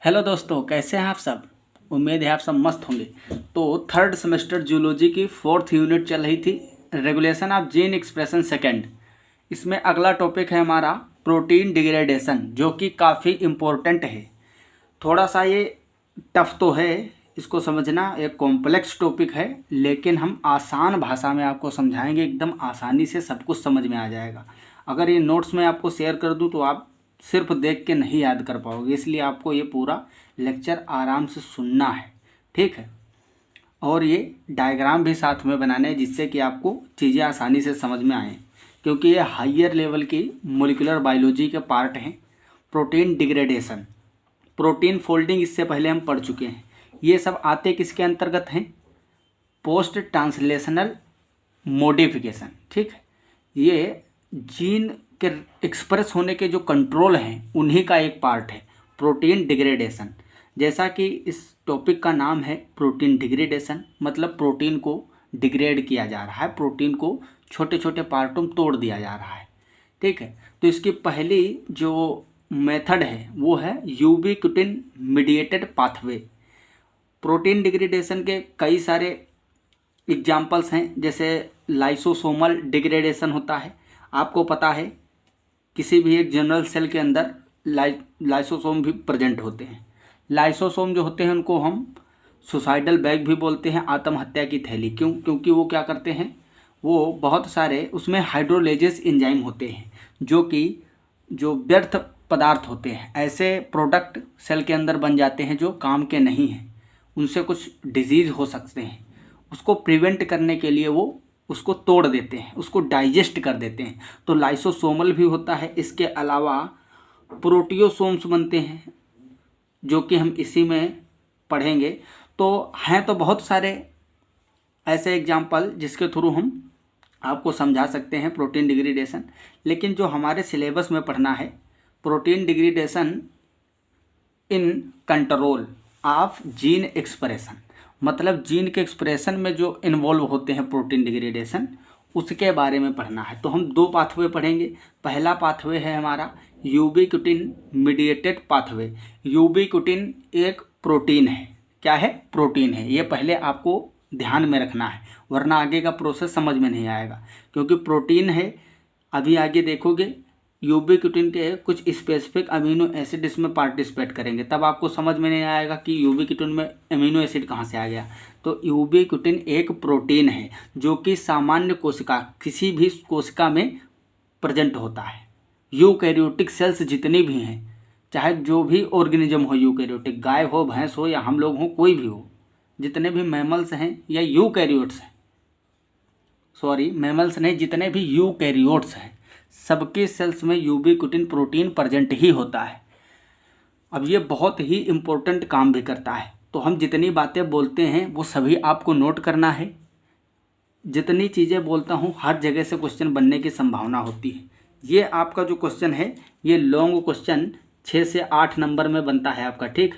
Hello दोस्तों, कैसे हैं आप सब। उम्मीद है आप सब मस्त होंगे। तो थर्ड सेमेस्टर जूलॉजी की फोर्थ यूनिट चल रही थी, regulation of gene expression second. इसमें अगला टॉपिक है हमारा प्रोटीन डिग्रेडेशन, जो कि काफ़ी इम्पोर्टेंट है। थोड़ा सा ये टफ तो है, इसको समझना एक कॉम्प्लेक्स टॉपिक है, लेकिन हम आसान भाषा में आपको समझाएंगे, एकदम आसानी से सब कुछ समझ में आ जाएगा। अगर ये नोट्स में आपको शेयर कर दूं तो आप सिर्फ देख के नहीं याद कर पाओगे, इसलिए आपको ये पूरा लेक्चर आराम से सुनना है, ठीक है। और ये डायग्राम भी साथ में बनाने हैं, जिससे कि आपको चीज़ें आसानी से समझ में आएँ, क्योंकि ये हायर लेवल की मोलिकुलर बायोलॉजी के पार्ट हैं। प्रोटीन डिग्रेडेशन, प्रोटीन फोल्डिंग इससे पहले हम पढ़ चुके हैं। ये सब आते किसके अंतर्गत हैं? पोस्ट ट्रांसलेशनल मॉडिफिकेशन, ठीक है। ये जीन के एक्सप्रेस होने के जो कंट्रोल हैं उन्हीं का एक पार्ट है प्रोटीन डिग्रेडेशन। जैसा कि इस टॉपिक का नाम है प्रोटीन डिग्रेडेशन, मतलब प्रोटीन को डिग्रेड किया जा रहा है, प्रोटीन को छोटे छोटे पार्टों में तोड़ दिया जा रहा है, ठीक है। तो इसकी पहली जो मेथड है वो है यूबीक्विटिन मीडिएटेड पाथवे। प्रोटीन डिग्रेडेशन के कई सारे एग्जाम्पल्स हैं, जैसे लाइसोसोमल डिग्रेडेशन होता है। आपको पता है किसी भी एक जनरल सेल के अंदर लाइसोसोम भी प्रेजेंट होते हैं। लाइसोसोम जो होते हैं उनको हम सुसाइडल बैग भी बोलते हैं, आत्महत्या की थैली। क्योंकि वो क्या करते हैं, वो बहुत सारे उसमें हाइड्रोलेजेस एंजाइम होते हैं, जो व्यर्थ पदार्थ होते हैं, ऐसे प्रोडक्ट सेल के अंदर बन जाते हैं जो काम के नहीं हैं, उनसे कुछ डिजीज़ हो सकते हैं। उसको प्रिवेंट करने के लिए वो उसको तोड़ देते हैं, उसको डाइजेस्ट कर देते हैं। तो लाइसोसोमल भी होता है। इसके अलावा प्रोटियोसोम्स बनते हैं, जो कि हम इसी में पढ़ेंगे। तो हैं तो बहुत सारे ऐसे एग्जाम्पल जिसके थ्रू हम आपको समझा सकते हैं प्रोटीन डिग्रेडेशन, लेकिन जो हमारे सिलेबस में पढ़ना है protein degradation in control of gene expression, मतलब जीन के एक्सप्रेशन में जो इन्वॉल्व होते हैं प्रोटीन डिग्रेडेशन, उसके बारे में पढ़ना है। तो हम दो पाथवे पढ़ेंगे। पहला पाथवे है हमारा यूबीक्विटिन मीडिएटेड पाथवे। यूबीक्विटिन एक प्रोटीन है। क्या है? प्रोटीन है। ये पहले आपको ध्यान में रखना है, वरना आगे का प्रोसेस समझ में नहीं आएगा, क्योंकि प्रोटीन है। अभी आगे देखोगे यूबीक्विटिन के कुछ स्पेसिफिक अमीनो एसिड इसमें पार्टिसिपेट करेंगे, तब आपको समझ में नहीं आएगा कि यूबीक्विटिन में अमीनो एसिड कहाँ से आ गया। तो यूबीक्विटिन एक प्रोटीन है जो कि सामान्य कोशिका, किसी भी कोशिका में प्रेजेंट होता है। यूकैरियोटिक सेल्स जितनी भी हैं, चाहे जो भी ऑर्गेनिज्म हो, यूकैरियोटिक, गाय हो, भैंस हो या हम लोग हों, कोई भी हो, जितने भी मैमल्स हैं या यूकैरियोट्स हैं, सॉरी मैमल्स नहीं, जितने भी यूकैरियोट्स हैं, सबके सेल्स में यूबीक्विटिन प्रोटीन प्रेजेंट ही होता है। अब ये बहुत ही इम्पोर्टेंट काम भी करता है। तो हम जितनी बातें बोलते हैं वो सभी आपको नोट करना है। जितनी चीज़ें बोलता हूँ हर जगह से क्वेश्चन बनने की संभावना होती है। ये आपका जो क्वेश्चन है ये लॉन्ग क्वेश्चन 6 से 8 नंबर में बनता है आपका, ठीक।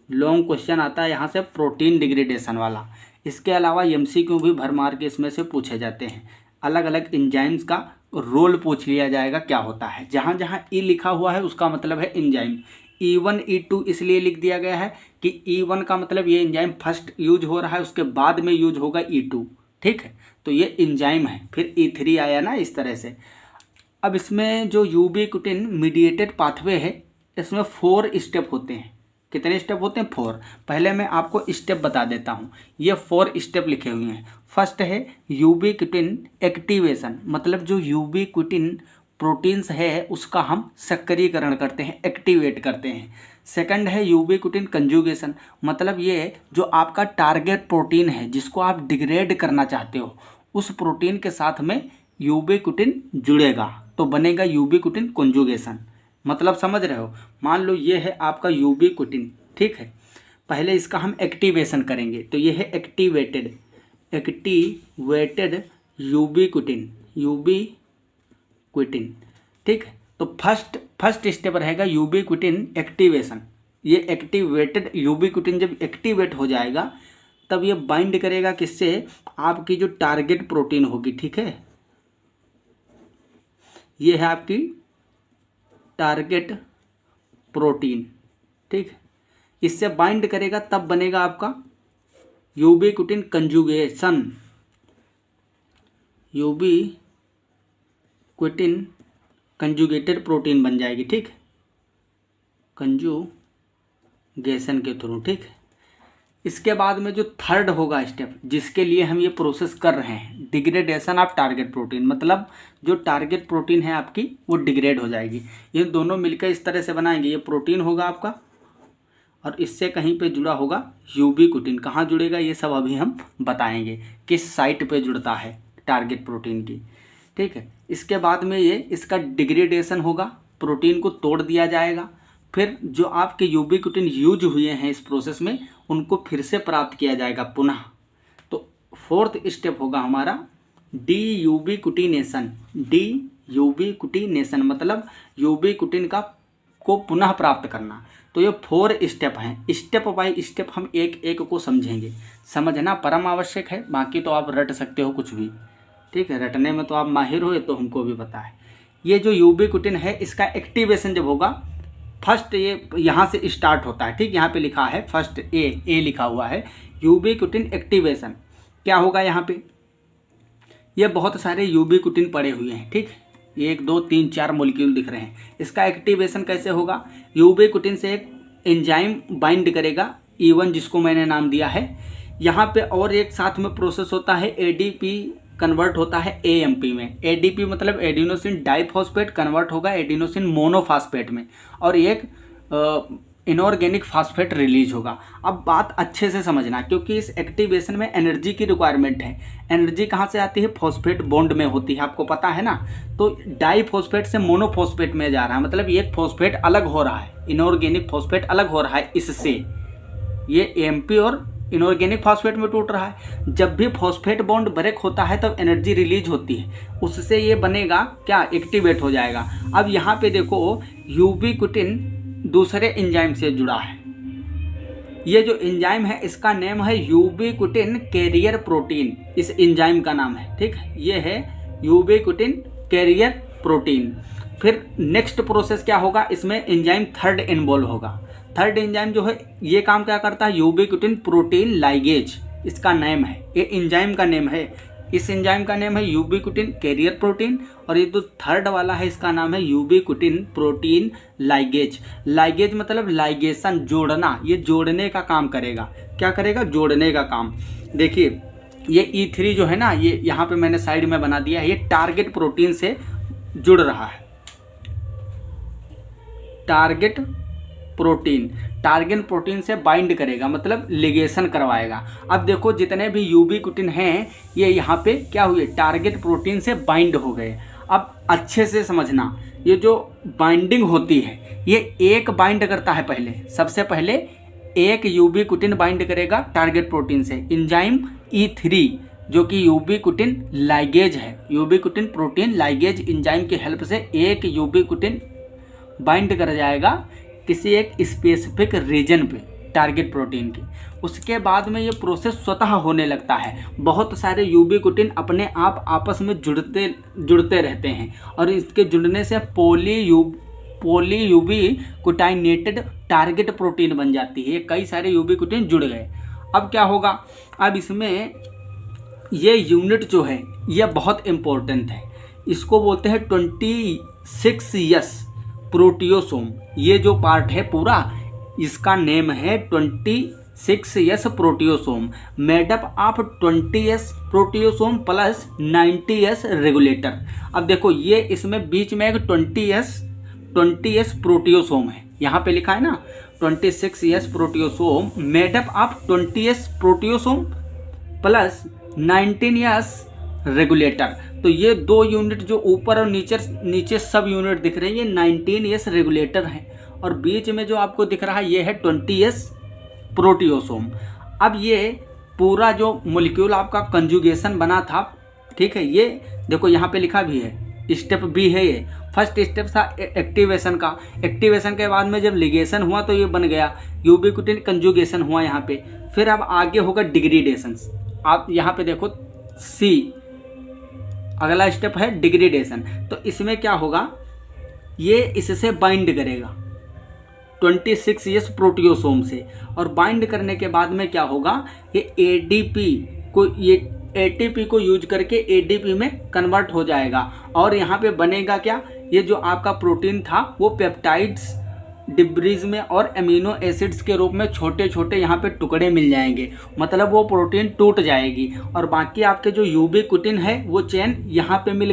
लॉन्ग क्वेश्चन आता है यहाँ से प्रोटीन डिग्रेडेशन वाला। इसके अलावा एमसीक्यू भी भर मार के इसमें से पूछे जाते हैं। अलग अलग एंजाइम्स का रोल पूछ लिया जाएगा, क्या होता है। जहाँ जहाँ ई लिखा हुआ है उसका मतलब है एंजाइम। E1 E2 इसलिए लिख दिया गया है कि E1 का मतलब ये एंजाइम फर्स्ट यूज हो रहा है, उसके बाद में यूज होगा E2, ठीक है। तो ये एंजाइम है। फिर E3 आया ना, इस तरह से। अब इसमें जो यूबीक्विटिन मीडिएटेड पाथवे है, इसमें 4 स्टेप होते हैं। कितने स्टेप होते हैं? 4। पहले मैं आपको स्टेप बता देता हूँ। ये 4 स्टेप लिखे हुए हैं। फर्स्ट है यूबीक्विटिन एक्टिवेशन, मतलब जो यूबीक्विटिन प्रोटीन्स है उसका हम सक्रियकरण करते हैं, एक्टिवेट करते हैं। सेकंड है यूबीक्विटिन कंजुगेशन, मतलब ये जो आपका टारगेट प्रोटीन है जिसको आप डिग्रेड करना चाहते हो, उस प्रोटीन के साथ में यूबीक्विटिन जुड़ेगा तो बनेगा यूबीक्विटिन कंजुगेशन। मतलब समझ रहे हो। मान लो ये है आपका यूबीक्विटिन, ठीक है। पहले इसका हम एक्टिवेशन करेंगे, तो ये है एक्टिवेटेड यूबीक्विटिन, ठीक है। तो फर्स्ट स्टेप रहेगा यूबीक्विटिन एक्टिवेशन। ये एक्टिवेटेड यूबीक्विटिन जब एक्टिवेट हो जाएगा तब ये बाइंड करेगा किससे? आपकी जो टारगेट प्रोटीन होगी, ठीक है। ये है आपकी टारगेट प्रोटीन, ठीक है। इससे बाइंड करेगा तब बनेगा आपका यूबीक्विटिन कंजुगेशन, यूबीक्विटिन कंजुगेटेड प्रोटीन बन जाएगी, ठीक, कंजुगेशन के थ्रू, ठीक। इसके बाद में जो थर्ड होगा स्टेप जिसके लिए हम ये प्रोसेस कर रहे हैं, डिग्रेडेशन ऑफ टारगेट प्रोटीन, मतलब जो टारगेट प्रोटीन है आपकी वो डिग्रेड हो जाएगी। ये दोनों मिलकर इस तरह से बनाएंगे, ये प्रोटीन होगा आपका और इससे कहीं पे जुड़ा होगा यूबीक्विटिन। कहाँ जुड़ेगा ये सब अभी हम बताएंगे, किस साइट पे जुड़ता है टारगेट प्रोटीन की, ठीक है। इसके बाद में ये इसका डिग्रेडेशन होगा, प्रोटीन को तोड़ दिया जाएगा, फिर जो आपके यूबीक्विटिन यूज हुए हैं इस प्रोसेस में उनको फिर से प्राप्त किया जाएगा पुनः। तो फोर्थ स्टेप होगा हमारा डी यूबीक्विटिनेशन। डी यूबीक्विटिनेशन मतलब यूबीक्विटिन को पुनः प्राप्त करना। तो ये 4 स्टेप हैं, स्टेप बाय स्टेप हम एक एक को समझेंगे। समझना परम आवश्यक है, बाकी तो आप रट सकते हो कुछ भी, ठीक है, रटने में तो आप माहिर हो, ये तो हमको भी पता है। ये जो यूबीक्विटिन है इसका एक्टिवेशन जब होगा, फर्स्ट ये यहाँ से स्टार्ट होता है, ठीक, यहाँ पे लिखा है फर्स्ट ए लिखा हुआ है, यूबीक्विटिन एक्टिवेशन। क्या होगा यहाँ पे, ये बहुत सारे यूबीक्विटिन पड़े हुए हैं, ठीक, 1 2 3 4 मॉलिक्यूल दिख रहे हैं। इसका एक्टिवेशन कैसे होगा, यूबीक्विटिन से एक एंजाइम बाइंड करेगा E1 जिसको मैंने नाम दिया है। यहाँ पे और एक साथ में प्रोसेस होता है, एडीपी कन्वर्ट होता है एएमपी में। एडीपी मतलब एडिनोसिन डाइफॉस्फेट कन्वर्ट होगा एडिनोसिन मोनोफॉस्फेट में, और एक इनऑर्गेनिक फास्फेट रिलीज होगा। अब बात अच्छे से समझना, क्योंकि इस एक्टिवेशन में एनर्जी की रिक्वायरमेंट है। एनर्जी कहाँ से आती है, फॉस्फेट बॉन्ड में होती है, आपको पता है ना। तो डाइफॉस्फेट से मोनोफॉस्फेट में जा रहा है, मतलब एक फॉस्फेट अलग हो रहा है, इनऑर्गेनिक फॉस्फेट अलग हो रहा है, इससे ये एएमपी और इनऑर्गेनिक फॉस्फेट में टूट रहा है। जब भी फॉस्फेट बॉन्ड ब्रेक होता है तब एनर्जी रिलीज होती है, उससे ये बनेगा क्या, एक्टिवेट हो जाएगा। अब यहाँ पे देखो यूबीक्विटिन दूसरे एंजाइम से जुड़ा है। ये जो एंजाइम है इसका नेम है यूबीक्विटिन कैरियर प्रोटीन, इस एंजाइम का नाम है, ठीक, ये है यूबीक्विटिन कैरियर प्रोटीन। फिर नेक्स्ट प्रोसेस क्या होगा, इसमें एंजाइम थर्ड इन्वॉल्व होगा। थर्ड एंजाइम जो है ये काम क्या करता है, यूबीक्विटिन प्रोटीन लाइगेज इसका नेम है, ये एंजाइम का नेम है। इस एंजाइम का नेम है यूबीक्विटिन कैरियर प्रोटीन, और ये जो थर्ड वाला है इसका नाम है यूबीक्विटिन प्रोटीन लाइगेज। लाइगेज मतलब लाइगेशन, जोड़ना, ये जोड़ने का काम करेगा। क्या करेगा, जोड़ने का काम। देखिए ये E3 जो है ना, ये यहाँ पे मैंने साइड में बना दिया है, ये टारगेट प्रोटीन से जुड़ रहा है। टारगेट प्रोटीन से बाइंड करेगा, मतलब लिगेशन करवाएगा। अब देखो जितने भी यूबीक्विटिन हैं ये यहाँ पे क्या हुए, टारगेट प्रोटीन से बाइंड हो गए। अब अच्छे से समझना, ये जो बाइंडिंग होती है ये एक बाइंड करता है, पहले सबसे पहले एक यूबीक्विटिन बाइंड करेगा टारगेट प्रोटीन से, एंजाइम E3 जो कि यूबीक्विटिन लाइगेज है। यूबीक्विटिन प्रोटीन लाइगेज एंजाइम की हेल्प से एक यूबीक्विटिन बाइंड कर जाएगा किसी एक स्पेसिफिक रीजन पे टारगेट प्रोटीन की। उसके बाद में ये प्रोसेस स्वतः होने लगता है। बहुत सारे यूबीक्विटिन अपने आप आपस में जुड़ते रहते हैं, और इसके जुड़ने से पॉली यूबीक्विटाइनेटेड टारगेट प्रोटीन बन जाती है। कई सारे यूबीक्विटिन जुड़ गए। अब क्या होगा, अब इसमें ये यूनिट जो है ये बहुत इम्पोर्टेंट है, इसको बोलते हैं 26S प्रोटियोसोम। ये जो पार्ट है पूरा इसका नेम है 26S proteasome, made up of 20S proteasome plus 90S regulator. अब देखो ये इसमें बीच में एक 20S प्रोटियोसोम है, यहाँ पे लिखा है ना 26S proteasome made up of 20S proteasome plus 19S regulator. तो ये 2 यूनिट जो ऊपर और नीचे सब यूनिट दिख रहे हैं ये 19S रेगुलेटर हैं, और बीच में जो आपको दिख रहा है ये है 20S प्रोटियोसोम। अब ये पूरा जो मॉलिक्यूल आपका कंजुगेशन बना था, ठीक है, ये देखो यहाँ पे लिखा भी है, स्टेप बी है ये। फर्स्ट स्टेप था एक्टिवेशन का, एक्टिवेशन के बाद में जब लिगेशन हुआ तो ये बन गया यूबीक्विटिन कंजुगेशन हुआ यहाँ पे। फिर अब आगे होगा डिग्रेडेशन। आप यहाँ पे देखो सी, अगला स्टेप है डिग्रेडेशन। तो इसमें क्या होगा, ये इससे बाइंड करेगा 26S प्रोटियोसोम से, और बाइंड करने के बाद में क्या होगा, ये एटीपी को यूज करके एडीपी में कन्वर्ट हो जाएगा, और यहाँ पे बनेगा क्या, ये जो आपका प्रोटीन था वो पेप्टाइड्स डिब्रीज में और अमीनो एसिड्स के रूप में छोटे छोटे यहाँ पे टुकड़े मिल जाएंगे, मतलब वो प्रोटीन टूट जाएगी, और बाकी आपके जो यूबीक्विटिन है वो चेन यहाँ पे मिल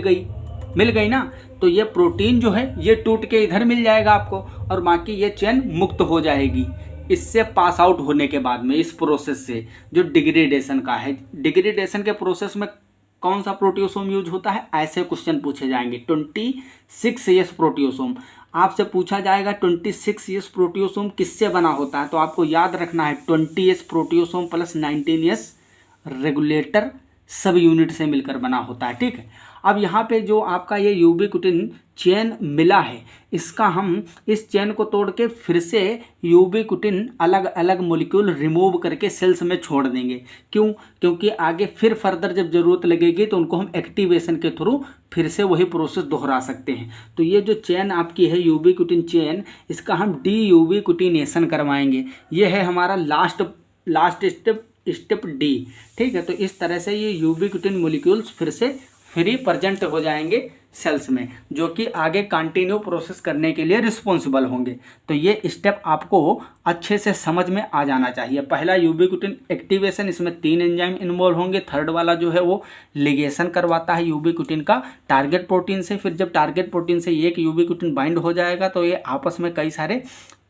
गई ना, तो ये प्रोटीन जो है ये टूट के इधर मिल जाएगा आपको, और बाकी ये चेन मुक्त हो जाएगी इससे पास आउट होने के बाद में, इस प्रोसेस से जो डिग्रेडेशन का है। डिग्रेडेशन के प्रोसेस में कौन सा प्रोटियोसोम यूज होता है, ऐसे क्वेश्चन पूछे जाएंगे। 26S प्रोटियोसोम आपसे पूछा जाएगा। 26S प्रोटियोसोम किससे बना होता है, तो आपको याद रखना है 20S proteasome plus 19S regulator subunit से मिलकर बना होता है, ठीक है। अब यहाँ पे जो आपका ये यूबीक्विटिन चेन मिला है, इसका हम इस चेन को तोड़ के फिर से यूबीक्विटिन अलग अलग मॉलिक्यूल रिमूव करके सेल्स में छोड़ देंगे। क्यों? क्योंकि आगे फिर फर्दर जब ज़रूरत लगेगी तो उनको हम एक्टिवेशन के थ्रू फिर से वही प्रोसेस दोहरा सकते हैं। तो ये जो चेन आपकी है यूबीक्विटिन चेन, इसका हम डी यूबीक्विटिनेशन करवाएंगे। ये है हमारा लास्ट स्टेप डी, ठीक है। तो इस तरह से ये यूबीक्विटिन मॉलिक्यूल्स फिर से फ्री प्रेजेंट हो जाएंगे सेल्स में, जो कि आगे कंटिन्यू प्रोसेस करने के लिए रिस्पॉन्सिबल होंगे। तो ये स्टेप आपको अच्छे से समझ में आ जाना चाहिए। पहला यूबीक्विटिन एक्टिवेशन, इसमें 3 एंजाइम इन्वॉल्व होंगे। थर्ड वाला जो है वो लिगेशन करवाता है यूबीक्विटिन का टारगेट प्रोटीन से। फिर जब टारगेट प्रोटीन से एक यूबीक्विटिन बाइंड हो जाएगा तो ये आपस में कई सारे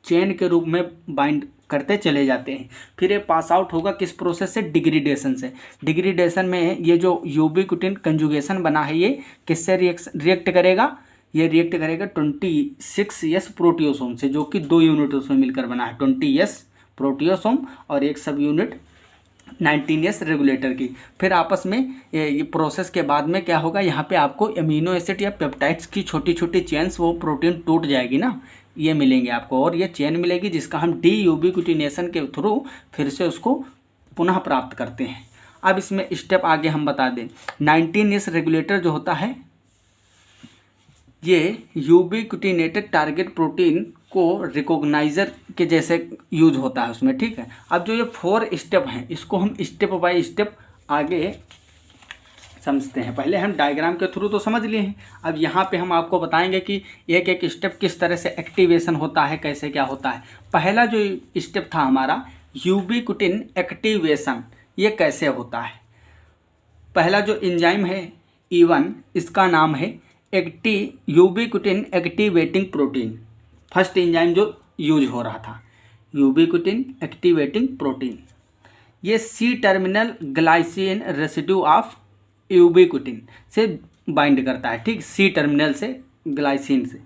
चेन के रूप में बाइंड करते चले जाते हैं। फिर ये पास आउट होगा किस प्रोसेस से, डिग्रेडेशन से। डिग्रेडेशन में ये जो यूबीक्विटिन कंजुगेशन बना है ये किससे रिएक्ट करेगा, ये रिएक्ट करेगा 26S प्रोटियोसोम से, जो कि 2 यूनिट में मिलकर बना है, 20S प्रोटियोसोम और एक सब यूनिट 19S रेगुलेटर की। फिर आपस में ये प्रोसेस के बाद में क्या होगा, यहाँ पे आपको अमीनो एसिड या पेप्टाइड्स की छोटी छोटी चेन्स, वो प्रोटीन टूट जाएगी ना, ये मिलेंगे आपको, और ये चेन मिलेगी जिसका हम डी यूबीक्विटिनेशन के थ्रू फिर से उसको पुनः प्राप्त करते हैं। अब इसमें स्टेप आगे हम बता दें, 19S रेगुलेटर जो होता है ये यूबीक्विटिनेटेड टारगेट प्रोटीन को रिकॉग्नाइजर के जैसे यूज होता है उसमें, ठीक है। अब जो ये 4 स्टेप हैं इसको हम स्टेप बाय स्टेप आगे समझते हैं। पहले हम डायग्राम के थ्रू तो समझ लिए हैं, अब यहाँ पे हम आपको बताएंगे कि एक एक स्टेप किस तरह से एक्टिवेशन होता है, कैसे क्या होता है। पहला जो स्टेप था हमारा यूबीक्विटिन एक्टिवेशन, ये कैसे होता है। पहला जो एंजाइम है E1, इसका नाम है ubiquitin activating protein. First enzyme जो यूज हो रहा था यूबीक्विटिन एक्टिवेटिंग प्रोटीन, ये C terminal glycine residue of ubiquitin से बाइंड करता है, ठीक, C टर्मिनल से ग्लाइसिन से।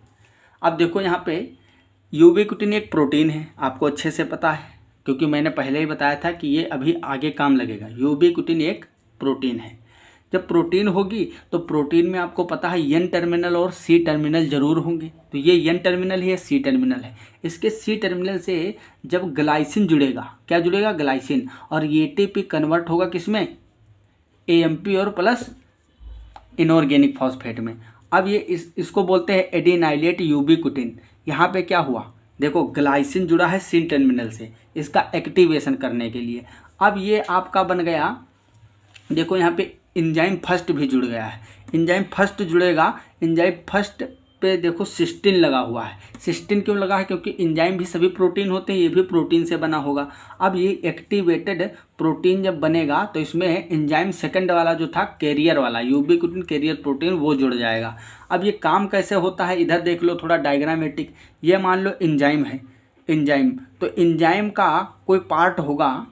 अब देखो यहाँ पे यूबीक्विटिन एक प्रोटीन है, आपको अच्छे से पता है क्योंकि मैंने पहले ही बताया था कि ये अभी आगे काम लगेगा। यूबीक्विटिन एक प्रोटीन है। जब प्रोटीन होगी तो प्रोटीन में आपको पता है N टर्मिनल और C टर्मिनल जरूर होंगे, तो ये N टर्मिनल है, C टर्मिनल है। इसके C टर्मिनल से जब ग्लाइसिन जुड़ेगा, क्या जुड़ेगा, ग्लाइसिन, और ATP कन्वर्ट होगा किसमें, AMP और प्लस इनऑर्गेनिक फॉस्फेट में। अब ये इसको बोलते हैं एडिनाइलेट यूबीक्विटिन। यहाँ पे क्या हुआ, देखो ग्लाइसिन जुड़ा है C टर्मिनल से इसका एक्टिवेशन करने के लिए। अब ये आपका बन गया, देखो यहाँ पे एंजाइम फर्स्ट भी जुड़ गया है। एंजाइम फर्स्ट जुड़ेगा, एंजाइम फर्स्ट पे देखो सिस्टीन लगा हुआ है। सिस्टीन क्यों लगा है, क्योंकि एंजाइम भी सभी प्रोटीन होते हैं, ये भी प्रोटीन से बना होगा। अब ये एक्टिवेटेड प्रोटीन जब बनेगा तो इसमें एंजाइम सेकंड वाला जो था कैरियर वाला यूबीक्विटिन कैरियर प्रोटीन वो जुड़ जाएगा। अब ये काम कैसे होता है, इधर देख लो थोड़ा डायग्रामेटिक। ये मान लो एंजाइम है, एंजाइम तो एंजाइम का कोई पार्ट होगा,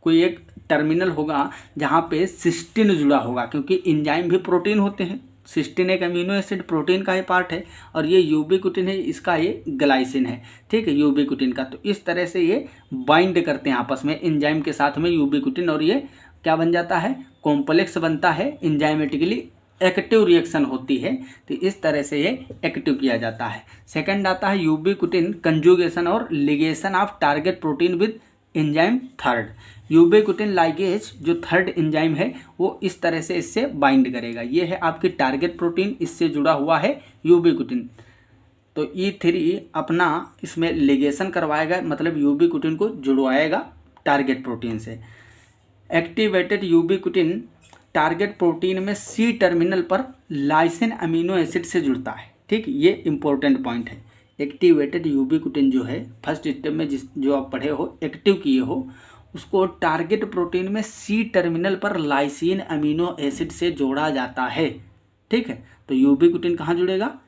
कोई एक टर्मिनल होगा जहाँ पे सिस्टीन जुड़ा होगा, क्योंकि एंजाइम भी प्रोटीन होते हैं। सिस्टीन एक अमीनो एसिड प्रोटीन का ही पार्ट है, और ये यूबीक्विटिन है, इसका ये ग्लाइसिन है, ठीक है, यूबीक्विटिन का। तो इस तरह से ये बाइंड करते हैं आपस में एंजाइम के साथ में यूबीक्विटिन, और ये क्या बन जाता है, कॉम्प्लेक्स बनता है, एंजाइमेटिकली एक्टिव रिएक्शन होती है। तो इस तरह से ये एक्टिव किया जाता है। सेकंड आता है यूबीक्विटिन कंजुगेशन और ligation of target protein with enzyme third. Ubiquitin ligase जो थर्ड एंजाइम है वो इस तरह से इससे बाइंड करेगा। ये है आपकी टारगेट प्रोटीन, इससे जुड़ा हुआ है यूबीक्विटिन। तो E3 अपना इसमें लिगेशन करवाएगा, मतलब यूबिक्विटिन को जुड़वाएगा टारगेट प्रोटीन से। एक्टिवेटेड यूबिक्विटिन टारगेट प्रोटीन में C टर्मिनल पर लाइसिन अमीनो एसिड से जुड़ता है। ठीक, ये इंपॉर्टेंट पॉइंट है। एक्टिवेटेड यूबिक्विटिन जो है फर्स्ट स्टेप में जो आप पढ़े हो, एक्टिव किए हो, उसको टारगेट प्रोटीन में C टर्मिनल पर लाइसिन अमीनो एसिड से जोड़ा जाता है। ठीक है, तो यूबिक्विटिन कहाँ जुड़ेगा?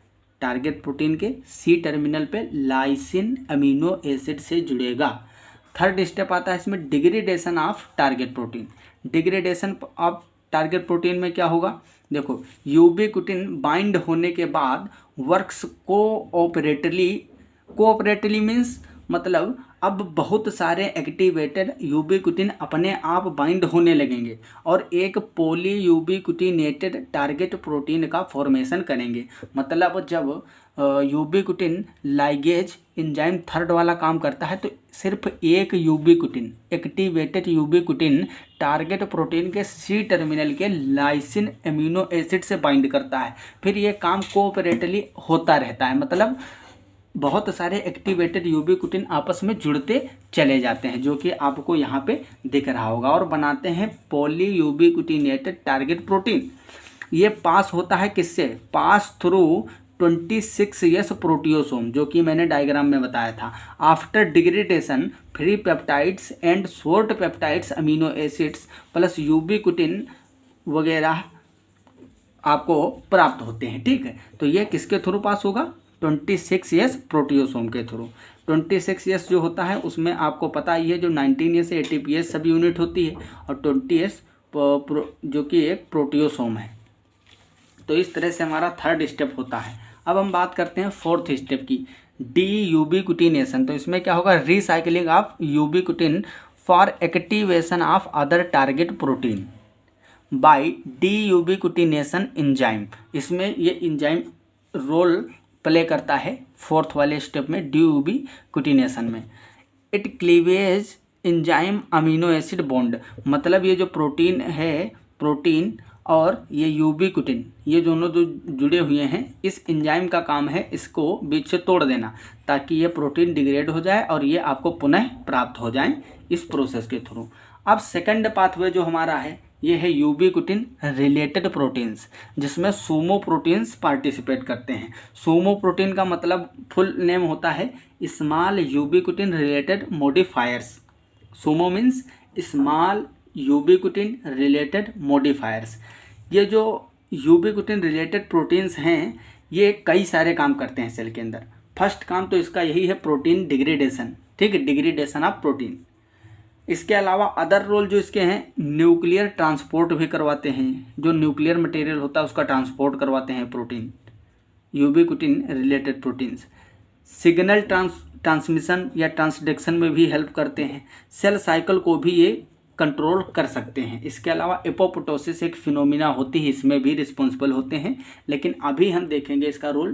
टारगेट प्रोटीन के C टर्मिनल पे लाइसिन अमीनो एसिड से जुड़ेगा। थर्ड स्टेप आता है इसमें degradation of target protein. Degradation of target protein में क्या होगा? देखो, यूबिक्विटिन बाइंड होने के बाद वर्क्स कोऑपरेटिवली मीन्स मतलब अब बहुत सारे एक्टिवेटेड यूबिक्विटिन अपने आप बाइंड होने लगेंगे और एक पॉली यूबिक्विटिनेटेड टारगेट प्रोटीन का फॉर्मेशन करेंगे। मतलब जब यूबिक्विटिन लाइगेज एंजाइम थर्ड वाला काम करता है तो सिर्फ एक यूबिक्विटिन, एक्टिवेटेड यूबिक्विटिन टारगेट प्रोटीन के C टर्मिनल के लाइसिन अमीनो एसिड से बाइंड करता है। फिर ये काम कोऑपरेटिवली होता रहता है, मतलब बहुत सारे एक्टिवेटेड यूबिक्विटिन आपस में जुड़ते चले जाते हैं, जो कि आपको यहाँ पे दिख रहा होगा, और बनाते हैं पॉली यूबिक्विटिनेटेड टारगेट प्रोटीन। ये पास होता है किससे? पास थ्रू 26S प्रोटियोसोम, जो कि मैंने डायग्राम में बताया था। After degradation free peptides and short peptides amino acids plus ubiquitin वगैरह आपको प्राप्त होते हैं। ठीक है, तो ये किसके थ्रू पास होगा? 26S प्रोटियोसोम के थ्रू। 26S जो होता है उसमें आपको पता ही है, जो 19S ATPase सब यूनिट होती है और 20S जो कि एक प्रोटियोसोम है। तो इस तरह से हमारा थर्ड स्टेप होता है। अब हम बात करते हैं फोर्थ स्टेप की, डी यूबिक्विटिनेशन। तो इसमें क्या होगा? Recycling of ubiquitin for activation of other target protein by deubiquitination enzyme. इसमें ये एंजाइम रोल प्ले करता है फोर्थ वाले स्टेप में, डी यूबिक्विटिनेशन में। It cleavage enzyme amino acid bond, मतलब ये जो प्रोटीन है, प्रोटीन और ये यूबिक्विटिन, ये दोनों जो जुड़े हुए हैं, इस एंजाइम का काम है इसको बीच से तोड़ देना ताकि ये प्रोटीन डिग्रेड हो जाए और ये आपको पुनः प्राप्त हो जाए इस प्रोसेस के थ्रू। अब सेकंड पाथवे जो हमारा है ये है यूबिक्विटिन रिलेटेड प्रोटीन्स, जिसमें सूमो प्रोटीन्स पार्टिसिपेट करते हैं। सूमो प्रोटीन का मतलब फुल नेम होता है small ubiquitin related modifiers. SUMO means small ubiquitin related modifiers. ये जो यूबिक्विटिन रिलेटेड प्रोटीन्स हैं ये कई सारे काम करते हैं सेल के अंदर। फर्स्ट काम तो इसका यही है प्रोटीन डिग्रेडेशन। ठीक है, डिग्रेडेशन ऑफ प्रोटीन। इसके अलावा अदर रोल जो इसके हैं, न्यूक्लियर ट्रांसपोर्ट भी करवाते हैं, जो न्यूक्लियर मटेरियल होता है उसका ट्रांसपोर्ट करवाते हैं protein, ubiquitin related proteins. Signal transmission या ट्रांसडक्शन में भी हेल्प करते हैं। सेल साइकिल को भी ये कंट्रोल कर सकते हैं। इसके अलावा एपोप्टोसिस एक फिनोमिना होती है, इसमें भी रिस्पॉन्सिबल होते हैं, लेकिन अभी हम देखेंगे इसका रोल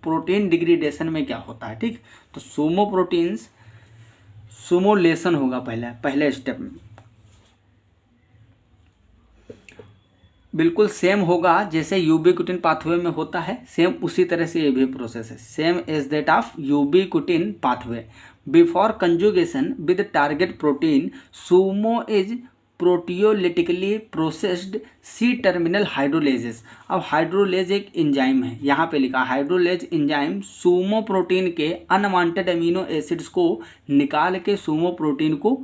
प्रोटीन डिग्रेडेशन में क्या होता है। ठीक, तो सूमो प्रोटीन्स, सूमोलेशन होगा पहले स्टेप में, बिल्कुल सेम होगा जैसे यूबिक्विटिन पाथवे में होता है, सेम उसी तरह से ये भी प्रोसेस है, same as that of ubiquitin pathway. Before conjugation with target protein, SUMO is proteolytically processed C terminal hydrolases. अब हाइड्रोलेज एक एंजाइम है, यहाँ पे लिखा हाइड्रोलेज एंजाइम सूमो प्रोटीन के अनवांटेड अमीनो एसिड्स को निकाल के सूमो प्रोटीन को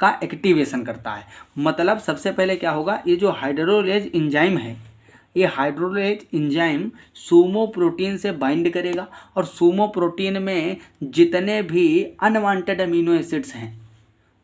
का एक्टिवेशन करता है। मतलब सबसे पहले क्या होगा, ये जो हाइड्रोलेज एंजाइम है, ये हाइड्रोलेज एंजाइम सूमो प्रोटीन से बाइंड करेगा और सूमो प्रोटीन में जितने भी अनवांटेड अमीनो एसिड्स हैं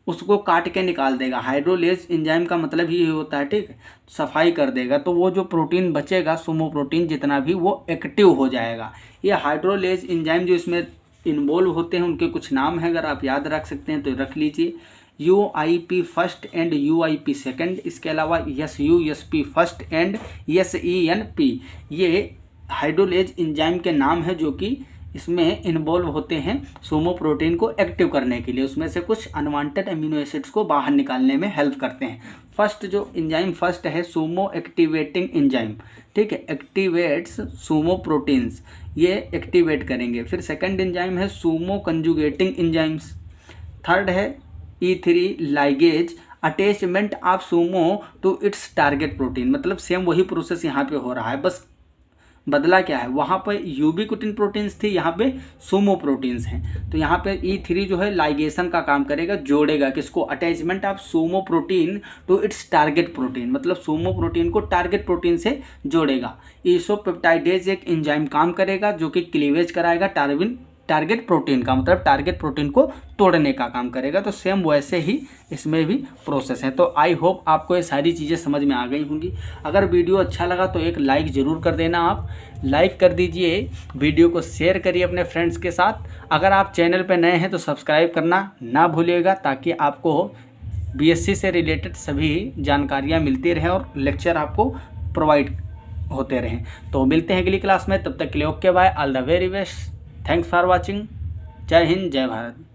उसको काट के निकाल देगा। हाइड्रोलेज एंजाइम का मतलब ही होता है, ठीक है, सफाई कर देगा, तो वो जो प्रोटीन बचेगा सूमो प्रोटीन जितना भी, वो एक्टिव हो जाएगा। ये हाइड्रोलेज एंजाइम जो इसमें इन्वॉल्व होते हैं उनके कुछ नाम हैं, अगर आप याद रख सकते हैं तो रख लीजिए। UIP first and UIP second, इसके अलावा SUSP फर्स्ट एंड SENP, ये हाइड्रोलेज एंजाइम के नाम है जो कि इसमें इन्वॉल्व होते हैं सूमो प्रोटीन को एक्टिव करने के लिए। उसमें से कुछ अनवांटेड अमीनो एसिड्स को बाहर निकालने में हेल्प करते हैं। फर्स्ट जो एंजाइम फर्स्ट है सूमो एक्टिवेटिंग एंजाइम, ठीक है, एक्टिवेट्स सूमो प्रोटीन्स। ये एक्टिवेट करेंगे। फिर सेकंड एंजाइम है सुमो कंजुगेटिंग एंजाइम्स। थर्ड है E3 ligase attachment of SUMO to its target protein. मतलब सेम वही प्रोसेस यहाँ पे हो रहा है, बस बदला क्या है, वहाँ पे यूबिक्विटिन प्रोटीन्स थी, यहाँ पे सुमो प्रोटीन्स हैं। तो यहाँ पे E3 जो है लाइगेशन का काम करेगा, जोड़ेगा किसको, attachment of SUMO protein to its target protein, मतलब सुमो प्रोटीन को टारगेट प्रोटीन से जोड़ेगा। ईसोपेप्टाइडेज एक एंजाइम काम करेगा जो कि क्लीवेज कराएगा टारगेट प्रोटीन का, मतलब टारगेट प्रोटीन को तोड़ने का काम करेगा। तो सेम वैसे ही इसमें भी प्रोसेस है। तो आई होप आपको ये सारी चीज़ें समझ में आ गई होंगी। अगर वीडियो अच्छा लगा तो एक लाइक ज़रूर कर देना, आप लाइक कर दीजिए, वीडियो को शेयर करिए अपने फ्रेंड्स के साथ। अगर आप चैनल पर नए हैं तो सब्सक्राइब करना ना भूलिएगा, ताकि आपको BSc से रिलेटेड सभी जानकारियाँ मिलती रहें और लेक्चर आपको प्रोवाइड होते रहें। तो मिलते हैं अगली क्लास में, तब तक के लिए okay bye, all the very best, thanks for watching. जय हिंद, जय भारत।